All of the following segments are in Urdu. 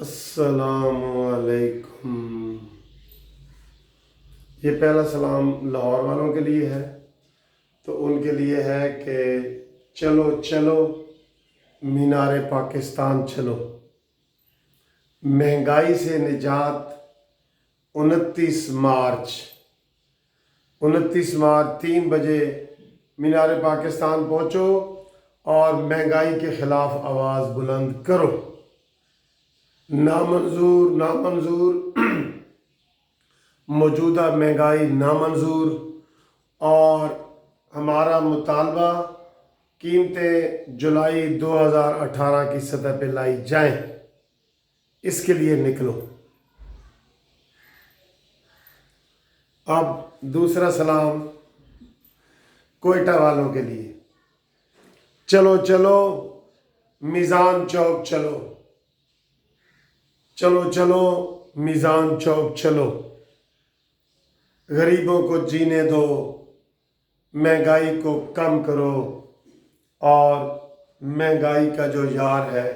السلام علیکم۔ یہ پہلا سلام لاہور والوں کے لیے ہے، تو ان کے لیے ہے کہ چلو چلو مینار پاکستان چلو، مہنگائی سے نجات 29 مارچ 3 بجے مینار پاکستان پہنچو اور مہنگائی کے خلاف آواز بلند کرو۔ نامنظور موجودہ مہنگائی نامنظور، اور ہمارا مطالبہ قیمتیں جولائی 2018 کی سطح پہ لائی جائیں، اس کے لیے نکلو۔ اب دوسرا سلام کوئٹہ والوں کے لیے، چلو چلو میزان چوک چلو، چلو چلو میزان چوک چلو، غریبوں کو جینے دو، مہنگائی کو کم کرو، اور مہنگائی کا جو یار ہے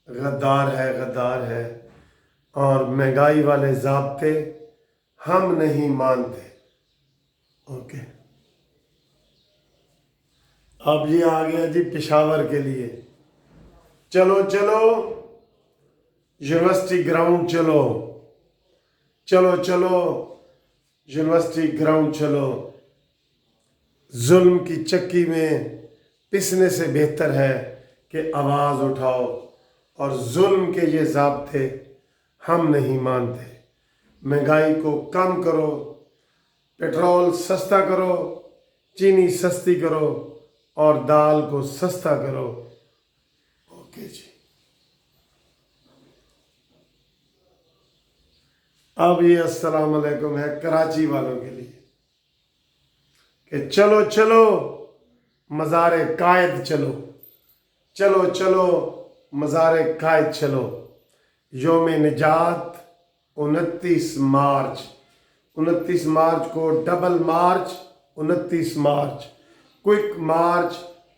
غدار ہے، اور مہنگائی والے ضابطے ہم نہیں مانتے۔ اوکے، اب یہ آ گیا جی پشاور کے لیے، چلو چلو یونیورسٹی گراؤنڈ چلو، چلو چلو یونیورسٹی گراؤنڈ چلو۔ ظلم کی چکی میں پسنے سے بہتر ہے کہ آواز اٹھاؤ، اور ظلم کے یہ ضابطے ہم نہیں مانتے۔ مہنگائی کو کم کرو، پیٹرول سستا کرو، چینی سستی کرو، اور دال کو سستا کرو۔ اوکے جی، اب یہ السلام علیکم ہے کراچی والوں کے لیے کہ چلو چلو مزار قائد چلو، چلو چلو مزار قائد چلو۔ یوم نجات 29 مارچ کو ڈبل مارچ 29 مارچ، کوئک مارچ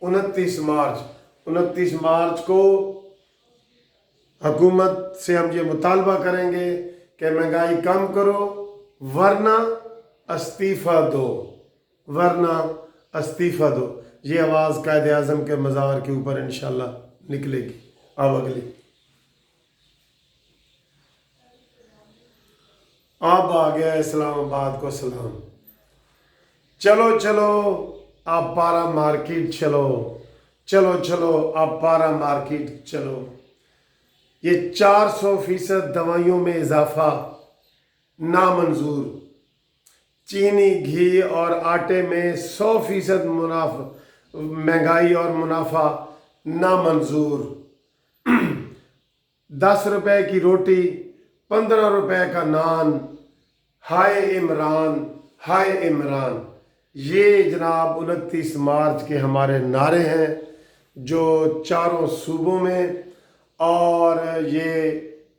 29 مارچ کو حکومت سے ہم یہ مطالبہ کریں گے کہ مہنگائی کم کرو، ورنہ استعفیٰ دو۔ یہ آواز قائد اعظم کے مزار کے اوپر انشاءاللہ نکلے گی۔ اب اگلی، اب آ گیا اسلام آباد کو سلام، چلو چلو آپ پارا مارکیٹ چلو، چلو چلو آپ پارا مارکیٹ چلو۔ یہ 400% دوائیوں میں اضافہ نامنظور، چینی، گھی اور آٹے میں 100% مہنگائی اور منافع نامنظور۔ 10 روپے کی روٹی، 15 روپے کا نان، ہائے عمران۔ یہ جناب 29 مارچ کے ہمارے نعرے ہیں جو چاروں صوبوں میں اور یہ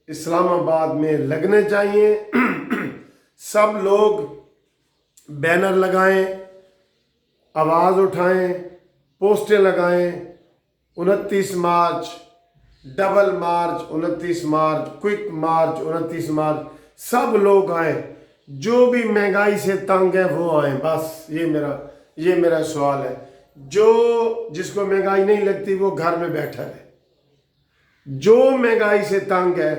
اسلام آباد میں لگنے چاہیے۔ سب لوگ بینر لگائیں، آواز اٹھائیں، پوسٹیں لگائیں۔ 29 مارچ، ڈبل مارچ 29 مارچ، کوئک مارچ 29 مارچ، سب لوگ آئیں۔ جو بھی مہنگائی سے تنگ ہے وہ آئیں، بس یہ میرا سوال ہے۔ جس کو مہنگائی نہیں لگتی وہ گھر میں بیٹھا ہے، جو مہنگائی سے تنگ ہے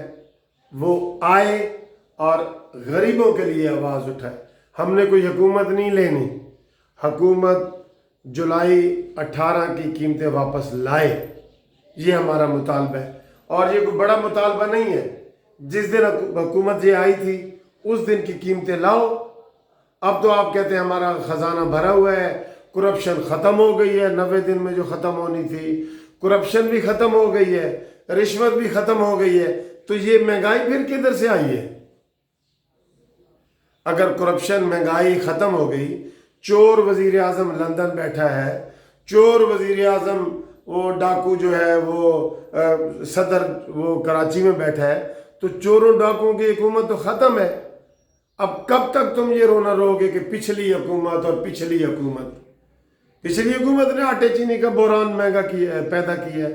وہ آئے اور غریبوں کے لیے آواز اٹھائے۔ ہم نے کوئی حکومت نہیں لینی، حکومت جولائی 18 کی قیمتیں واپس لائے، یہ ہمارا مطالبہ ہے۔ اور یہ کوئی بڑا مطالبہ نہیں ہے، جس دن حکومت یہ آئی تھی اس دن کی قیمتیں لاؤ۔ اب تو آپ کہتے ہیں ہمارا خزانہ بھرا ہوا ہے، کرپشن ختم ہو گئی ہے، 90 دن میں جو ختم ہونی تھی، کرپشن بھی ختم ہو گئی ہے، رشوت بھی ختم ہو گئی ہے، تو یہ مہنگائی پھر کدھر سے آئی ہے؟ اگر کرپشن مہنگائی ختم ہو گئی، چور وزیر اعظم لندن بیٹھا ہے، چور وزیر اعظم وہ ڈاکو جو ہے وہ صدر وہ کراچی میں بیٹھا ہے، تو چوروں ڈاکوں کی حکومت تو ختم ہے۔ اب کب تک تم یہ رونا رو گے کہ پچھلی حکومت اور پچھلی حکومت نے آٹے چینی کا بحران پیدا کیا ہے،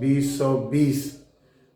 2020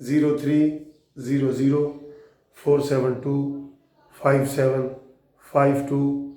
0300472552